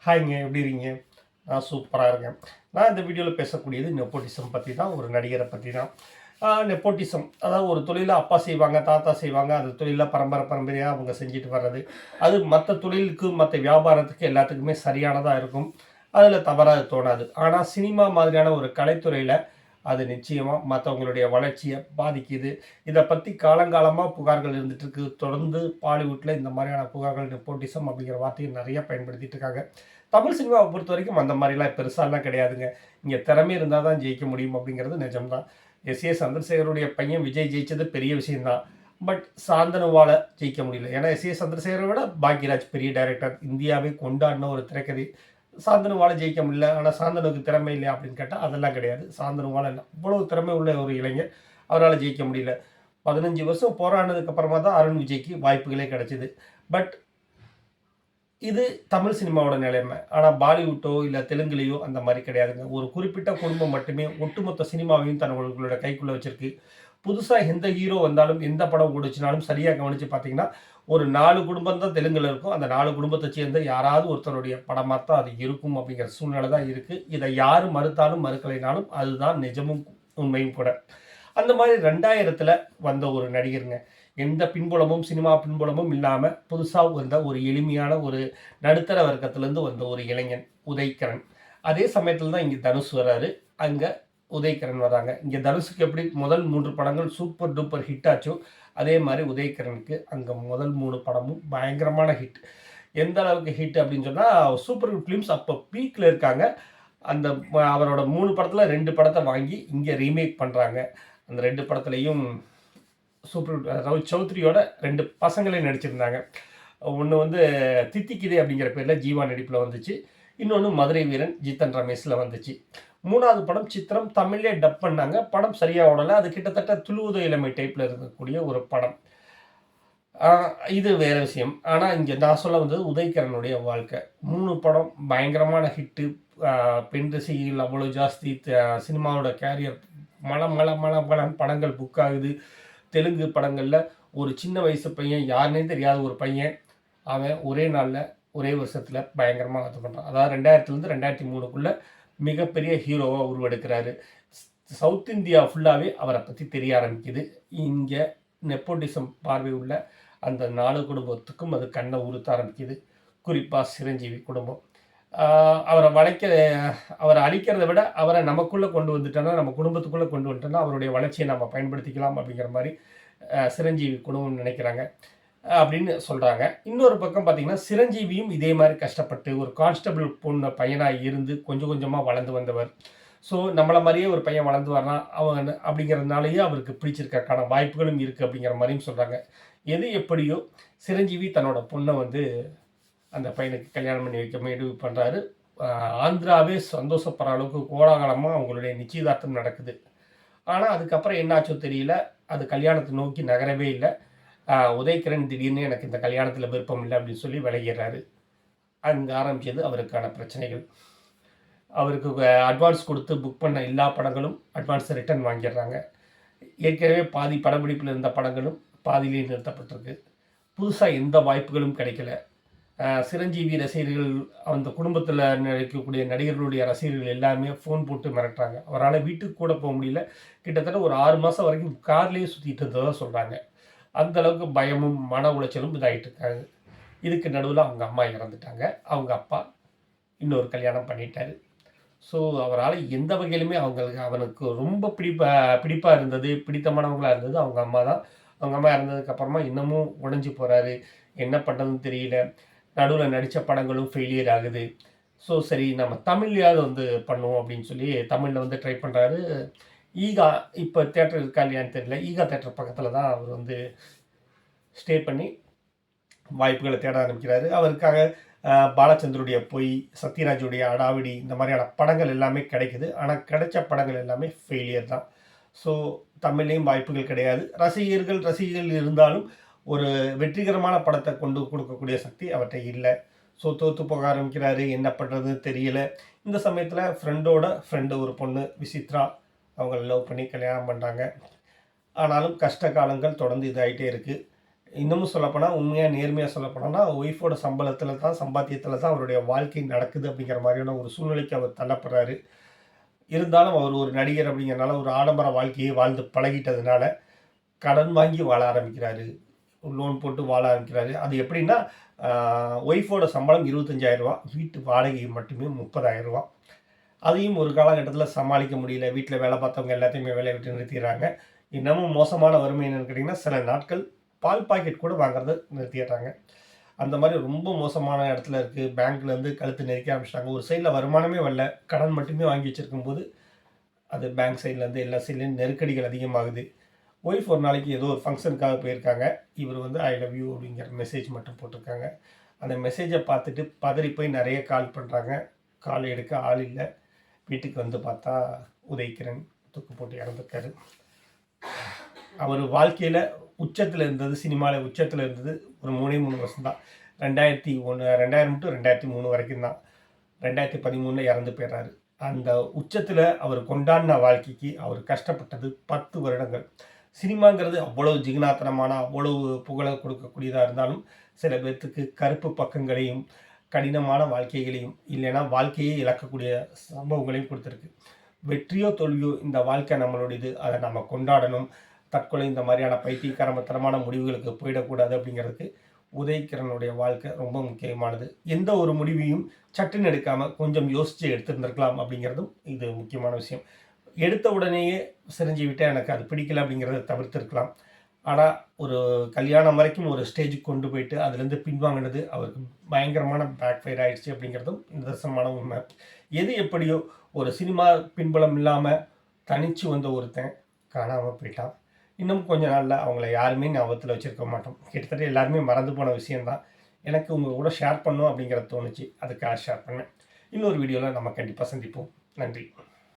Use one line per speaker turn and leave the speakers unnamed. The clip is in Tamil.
ஹாய்ங்க, எப்படி இருக்கீங்க? நான் சூப்பராக இருக்கேன். நான் இந்த வீடியோவில் பேசக்கூடியது நெப்போட்டிசம் பற்றி தான், ஒரு நடிகரை பற்றி தான். நெப்போட்டிசம் அதாவது ஒரு தொழிலை அப்பா செய்வாங்க, தாத்தா செய்வாங்க. அந்த தொழிலை பரம்பரை பரம்பரையாக அவங்க செஞ்சுட்டு வர்றது. அது மற்ற தொழிலுக்கு, மற்ற வியாபாரத்துக்கு எல்லாத்துக்குமே சரியானதாக இருக்கும். அதில் தவறாக தோணாது. ஆனால் சினிமா மாதிரியான ஒரு கலைத்துறையில் அது நிச்சயமா மத்தவங்களுடைய வளர்ச்சிய பாதிக்குது. இத பத்தி காலங்காலமா புகார்கள் இருந்துட்டு இருக்கு. தொடர்ந்து பாலிவுட்ல இந்த மாரியான புகார்கள், நெப்போட்டிசம் அப்படிங்கிற வார்த்தைய நெறைய பயன்படுத்திட்டு இருக்காங்க. தமிழ் சினிமாவ பொறுத்தவரைக்கும் அந்த மாரிலாம் பெருசாலாம் கிடையாதுங்க. இங்க திறமை இருந்தா தான் ஜெயிக்க முடியும் அப்படிங்கிறது நிஜம் தான். எஸ்.ஏ. சந்திரசேகருடைய பையன் விஜய் ஜெயிச்சது பெரிய விஷயம் தான். பட் சாந்தனுவால ஜெயிக்க முடியல. ஏன்னா எஸ்.ஏ. சந்திரசேகர விட பாக்யராஜ் பெரிய டைரக்டர். இந்தியாவே கொண்டாடின ஒரு திரைக்கதை. சாந்தனுவால ஜெயிக்க முடியல. ஆனா சாந்தனுக்கு திறமை இல்லையா அப்படின்னு கேட்டா, அதெல்லாம் கிடையாது. சாந்தனுவால இல்ல. அவ்வளவு திறமை உள்ள ஒரு இளைஞர். அவரால ஜெயிக்க முடியல. 15 வருஷம் போராடினதுக்கு அப்புறமா தான் அருண் விஜய்க்கு வாய்ப்புகளே கிடைச்சது. பட் இது தமிழ் சினிமாவோட நிலைமை. ஆனா பாலிவுட்டோ, இல்ல தெலுங்குலயோ அந்த மாரி கிடையாதுங்க. ஒரு குறிப்பிட்ட குடும்பம் மட்டுமே ஒட்டுமொத்த சினிமாவையும் தங்களோட கைக்குள்ள வச்சிருக்கு. புதுசா எந்த ஹீரோ வந்தாலும், எந்த படம் ஓடுச்சுனாலும் சரியா கவனிச்சு பார்த்தீங்கன்னா, ஒரு 4 குடும்பம் தான் தெலுங்குல இருக்கும். அந்த 4 குடும்பத்த சேர்ந்த யாராவது ஒருத்தருடைய படமா தான் அது இருக்கும் அப்படிங்கிற சூழ்நிலை தான் இருக்கு. இத யாரு மறுத்தாலும், மறுக்கலைனாலும் அதுதான் நிஜமும் உண்மையும் கூட. அந்த மாரி 2000த்துல வந்த ஒரு நடிகருங்க. எந்த பின்புலமும், சினிமா பின்புலமும் இல்லாம புதுசா வந்த ஒரு எளிமையான ஒரு நடுத்தர வர்க்கத்திலருந்து வந்த ஒரு இளைஞன் உதய்கிரண். அதே சமயத்துல தான் இங்க தனுஷ் வராரு. அங்க உதய்கிரண் வராங்க. இங்க தனுஷுக்கு எப்படி முதல் 3 படங்கள் சூப்பர் டூப்பர் ஹிட் ஆச்சோ, அதே மாரி உதய்கிரனுக்கு அங்க முதல் 3 படமும் பயங்கரமான ஹிட். எந்த அளவுக்கு ஹிட் அப்படின்னு சொன்னா, சூப்பர் ஹிட் ஃபிலிம்ஸ் அப்ப பீக்ல இருக்காங்க. அந்த அவரோட 3 படத்துல 2 படத்த வாங்கி இங்க ரீமேக் பண்றாங்க. அந்த 2 படத்துலயும் சூப்பர் ஹிட் ரவி சௌத்ரியோட 2 பசங்களே நடிச்சிருந்தாங்க. ஒண்ணு வந்து தித்திக்குதே அப்படிங்கிற பேர்ல ஜீவா நடிப்புல வந்துச்சு. இன்னொன்னு மதுரை வீரன் ஜீத்தன் ரமேஷ்ல வந்துச்சு. 3வது படம் சித்திரம் தமிழ்லயே டப் பண்ணாங்க. படம் சரியா ஓடல. அது கிட்டத்தட்ட துளுவுதோ இளமை டைப்ல இருக்கக்கூடிய ஒரு படம். ஆ இது வேற விஷயம். ஆனா, இங்க நான் சொல்ல வந்தது உதய்கிரனுடைய வாழ்க்கை. 3 படம் பயங்கரமான ஹிட்டு. ஆ பெண் ரசிகைகள் அவ்வளோ ஜாஸ்தி. சினிமாவோட கேரியர் மல மல மல மலன்னு படங்கள் புக் ஆகுது. தெலுங்கு படங்கள்ல ஒரு சின்ன வயசு பையன், யாருன்னே தெரியாத ஒரு பையன், அவன் ஒரே நாள்ல, ஒரே வருஷத்துல பயங்கரமா இது பண்றான். அதாவது 2000லேருந்து 2003க்குள்ள மிகப்பெரிய ஹீரோவா உருவெடுக்கிறாரு. ஸ் சவுத் இந்தியா ஃபுல்லாவே அவர பத்தி தெரிய ஆரம்பிக்குது. இங்க நெப்போட்டிசம் பார்வை உள்ள அந்த 4 குடும்பத்துக்கும் அது கண்ண உறுத்த ஆரம்பிக்குது. குறிப்பா சிரஞ்சீவி குடும்பம். ஆ அவர வளைக்க அவர அழிக்கிறத விட, அவர நமக்குள்ள கொண்டு வந்துட்டோம்னா, நம்ம குடும்பத்துக்குள்ள கொண்டு வந்துட்டோம்னா, அவருடைய வளர்ச்சிய நம்ம பயன்படுத்திக்கலாம் அப்படிங்கிற மாரி சிரஞ்சீவி குடும்பம் நினைக்கிறாங்க. அப்படின்னு சொல்றாங்க. இன்னொரு பக்கம் பார்த்தீங்கன்னா, சிரஞ்சீவியும் இதே மாரி கஷ்டப்பட்டு ஒரு கான்ஸ்டபிள் பொண்ணு பையனா இருந்து கொஞ்சம் கொஞ்சமா வளர்ந்து வந்தவர். ஸோ நம்மள மாரியே ஒரு பையன் வளர்ந்து வரான். அவன் அப்படிங்கிறதுனாலேயே அவருக்கு பிடிச்சிருக்கக்கான வாய்ப்புகளும் இருக்கு அப்படிங்கிற மாரியும் சொல்றாங்க. எது எப்படியோ சிரஞ்சீவி தன்னோட பொண்ண வந்து அந்த பையனுக்கு கல்யாணம் பண்ணி வைக்க முடிவு பண்றாரு. அ ஆந்திராவே சந்தோஷப்படுற அளவுக்கு கோலாகலமா அவங்களுடைய நிச்சயதார்த்தம் நடக்குது. ஆனா, அதுக்கப்புறம் என்னாச்சோ தெரியல. அது கல்யாணத்த நோக்கி நகரவே இல்ல. உதயகிரண் திடீர்னு எனக்கு இந்த கல்யாணத்தில விருப்பம் இல்ல அப்படின்னு சொல்லி விலகிறாரு. அங்க ஆரம்பிச்சது அவருக்கான பிரச்சனைகள். அவருக்கு அட்வான்ஸ் குடுத்து புக் பண்ண எல்லா படங்களும் அட்வான்ஸ ரிட்டர்ன் வாங்கிடுறாங்க. ஏற்கனவே பாதி படப்பிடிப்பில இருந்த படங்களும் பாதியிலேயே நிறுத்தப்பட்டிருக்கு. புதுசா எந்த வாய்ப்புகளும் கிடைக்கல. சிரஞ்சீவி ரசிகர்கள், அந்த குடும்பத்தில நடிக்கக்கூடிய நடிகர்களுடைய ரசிகர்கள் எல்லாருமே ஃபோன் போட்டு மிரட்டுறாங்க. அவரால வீட்டுக்கு கூட போ முடியல. கிட்டத்தட்ட ஒரு 6 மாசம் வரைக்கும் கார்லயே சுத்திட்டு இருந்ததா சொல்றாங்க. அந்த அளவுக்கு பயமும், மன உளைச்சலும் இதாயிட்டு இருக்காங்க. இதுக்கு நடுவுல அவங்க அம்மா இறந்துட்டாங்க. அவங்க அப்பா இன்னொரு கல்யாணம் பண்ணிட்டாரு. ஸோ, அவரால எந்த வகையிலுமே அவனுக்கு ரொம்ப பிடிப்பா இருந்தது, பிடித்தமானவங்களா இருந்தது அவங்க அம்மா தான். அவங்க அம்மா இறந்ததுக்கு அப்புறமா இன்னமும் உடைஞ்சு போறாரு. என்ன பண்றதுன்னு தெரியல. நடுவுல நடிச்ச படங்களும் ஃபெயிலியர் ஆகுது. ஸோ, சரி நம்ம தமிழ்லயாவது வந்து பண்ணுவோம் அப்படின்னு சொல்லி தமிழ்ல வந்து ட்ரை பண்றாரு. ஈகா இப்ப தியேட்டர் இருக்கா இல்லையான்னு தெரியல. ஈகா தியேட்டர் பக்கத்துல தான் அவர் வந்து ஸ்டே பண்ணி வாய்ப்புகள தேட ஆரம்பிக்கிறாரு. அவருக்காக பாலச்சந்தருடைய பொய், சத்யராஜுடைய அடாவடி இந்த மாதிரியான படங்கள் எல்லாமே கிடைக்குது. ஆனா, கிடைச்ச படங்கள் எல்லாமே ஃபெயிலியர் தான். ஸோ, தமிழ்லயும் வாய்ப்புகள் கிடையாது. ரசிகர்கள் இருந்தாலும் ஒரு வெற்றிகரமான படத்த கொண்டு குடுக்கக்கூடிய சக்தி அவர்ட்ட இல்ல. ஸோ, தோத்து போக ஆரம்பிக்கிறாரு. என்ன பண்றதுன்னு தெரியல. இந்த சமயத்தில ஃப்ரெண்டோட ஃப்ரெண்டு ஒரு பொண்ணு விசித்ரா. அவங்கள லவ் பண்ணி கல்யாணம் பண்றாங்க. ஆனாலும் கஷ்ட காலங்கள் தொடர்ந்து இதாயிட்டே இருக்கு. இன்னமும் சொல்லப்போனால் உண்மையாக நேர்மையாக சொல்லப்போனோம்னா ஒய்ஃபோட சம்பாத்தியத்தில் தான் அவருடைய வாழ்க்கை நடக்குது அப்படிங்கிற மாதிரியான ஒரு சூழ்நிலைக்கு அவர் தள்ளப்படுறாரு. இருந்தாலும் அவர் ஒரு நடிகர் அப்படிங்கிறனால ஒரு ஆடம்பர வாழ்க்கையை வாழ்ந்து பழகிட்டதுனால கடன் வாங்கி வாழ ஆரம்பிக்கிறாரு. லோன் போட்டு வாழ ஆரம்பிக்கிறாரு. அது எப்படின்னா ஒய்ஃபோட சம்பளம் 25,000 ரூபா, வீட்டு வாடகை மட்டுமே 30,000 ரூபா. அதையும் ஒரு காலகட்டத்தில் சமாளிக்க முடியல. வீட்டில் வேலை பார்த்தவங்க எல்லாத்தையுமே வேலையை விட்டு நிறுத்திடுறாங்க. இன்னமும் மோசமான வறுமை என்னன்னு கேட்டிங்கன்னா, சில நாட்கள் பால் பாக்கெட் கூட வாங்குறத நிறுத்திடுறாங்க. அந்த மாதிரி ரொம்ப மோசமான இடத்துல இருக்குது. பேங்க்லேருந்து கழுத்து நெரிக்க ஆரம்பிச்சிட்டாங்க. ஒரு சைடில் வருமானமே வரல, கடன் மட்டுமே வாங்கி வச்சுருக்கும்போது அது பேங்க் சைட்லேருந்து எல்லா சைட்லேயும் நெருக்கடிகள் அதிகமாகுது. ஒய்ஃப் ஒரு நாளைக்கு ஏதோ ஒரு ஃபங்க்ஷனுக்காக போயிருக்காங்க. இவர் வந்து ஐ லவ் யூ அப்படிங்கிற மெசேஜ் மட்டும் போட்டிருக்காங்க. அந்த மெசேஜை பார்த்துட்டு பதறி போய் நிறைய கால் பண்ணுறாங்க. கால் எடுக்க ஆள் இல்லை. வீட்டுக்கு வந்து பார்த்தா உதயகிரண் தூக்கு போட்டு இறந்துருக்காரு. அவர் வாழ்க்கையில் உச்சத்தில் இருந்தது, சினிமாவில் உச்சத்தில் இருந்தது ஒரு 3 வருஷம் தான். 2000 to 2003 வரைக்கும் தான். 2013 இறந்து போயிடுறாரு. அந்த உச்சத்தில் அவர் கொண்டாடின வாழ்க்கைக்கு அவர் கஷ்டப்பட்டது 10 வருடங்கள். சினிமாங்கிறது அவ்வளவு ஜிகனாத்தனமான, அவ்வளவு புகழை கொடுக்கக்கூடியதாக இருந்தாலும் சில பேர்த்துக்கு கருப்பு பக்கங்களையும் கடினமான வாழ்க்கைகளையும் இல்லைன்னா வாழ்க்கையே இழக்கக்கூடிய சம்பவங்களையும் கொடுத்துருக்கு. வெற்றியோ தோல்வியோ இந்த வாழ்க்கை நம்மளுடையது, அதை நம்ம கொண்டாடணும். தற்கொலை இந்த மாதிரியான பைத்தியக்காரத்தனமான முடிவுகளுக்கு போயிடக்கூடாது அப்படிங்கிறதுக்கு உதயகிரனுடைய வாழ்க்கை ரொம்ப முக்கியமானது. எந்த ஒரு முடிவையும் சட்டுன்னு எடுக்காமல் கொஞ்சம் யோசித்து எடுத்துருந்துருக்கலாம் அப்படிங்கிறதும் இது முக்கியமான விஷயம். எடுத்த உடனேயே சிரஞ்சீவிட்ட எனக்கு அது பிடிக்கல அப்படிங்கிறத தவிர்த்துருக்கலாம். ஆனால் ஒரு கல்யாணம் வரைக்கும் ஒரு ஸ்டேஜுக்கு கொண்டு போயிட்டு அதுலேருந்து பின்வாங்கினது அவருக்கு பயங்கரமான பேக் ஃபயர் ஆகிடுச்சு அப்படிங்கிறதும் நிதர்சனமான உண்மை. எது எப்படியோ ஒரு சினிமா பின்புலம் இல்லாமல் தனித்து வந்த ஒருத்தன் காணாமல் போயிட்டான். இன்னும் கொஞ்ச நாளில் அவங்கள யாருமே ஞாபகத்தில் வச்சுருக்க மாட்டோம். கிட்டத்தட்ட எல்லாருமே மறந்து போன விஷயந்தான். எனக்கு உங்கள் கூட ஷேர் பண்ணணும் அப்படிங்கிறத தோணுச்சு, அதுக்காக ஷேர் பண்ணேன். இன்னொரு வீடியோவில் நம்ம கண்டிப்பாக சந்திப்போம். நன்றி.